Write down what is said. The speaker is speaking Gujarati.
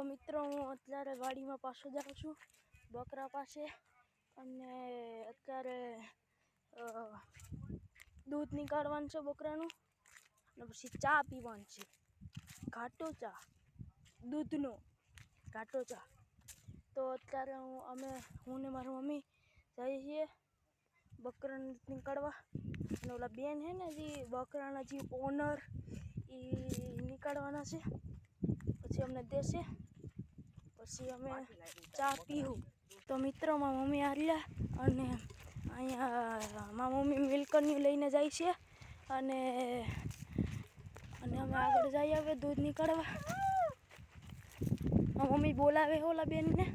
મિત્રો હું અત્યારે વાડીમાં પાછો જાઉં છું બકરા પાસે અને અત્યારે દૂધ નીકાળવાનું છે બકરાનું અને પછી ચા પીવાનું છે ઘાટો ચા દૂધનો ઘાટો ચા તો અત્યારે હું ને મારી મમ્મી જઈએ છીએ બકરાને નીકાળવા અને ઓલા બેન હે ને જે બકરાના જે ઓનર એ નીકાળવાના છે પછી અમને દેશે પછી અમે ચા પીવું તો મિત્રો મારી મમ્મી આવ્યા અને અહીંયા મારી મમ્મી મિલ્કની લઈને જાય છે અને અમે આગળ જઈએ હવે દૂધ નીકાળવા મારી મમ્મી બોલાવે ઓલા બેનને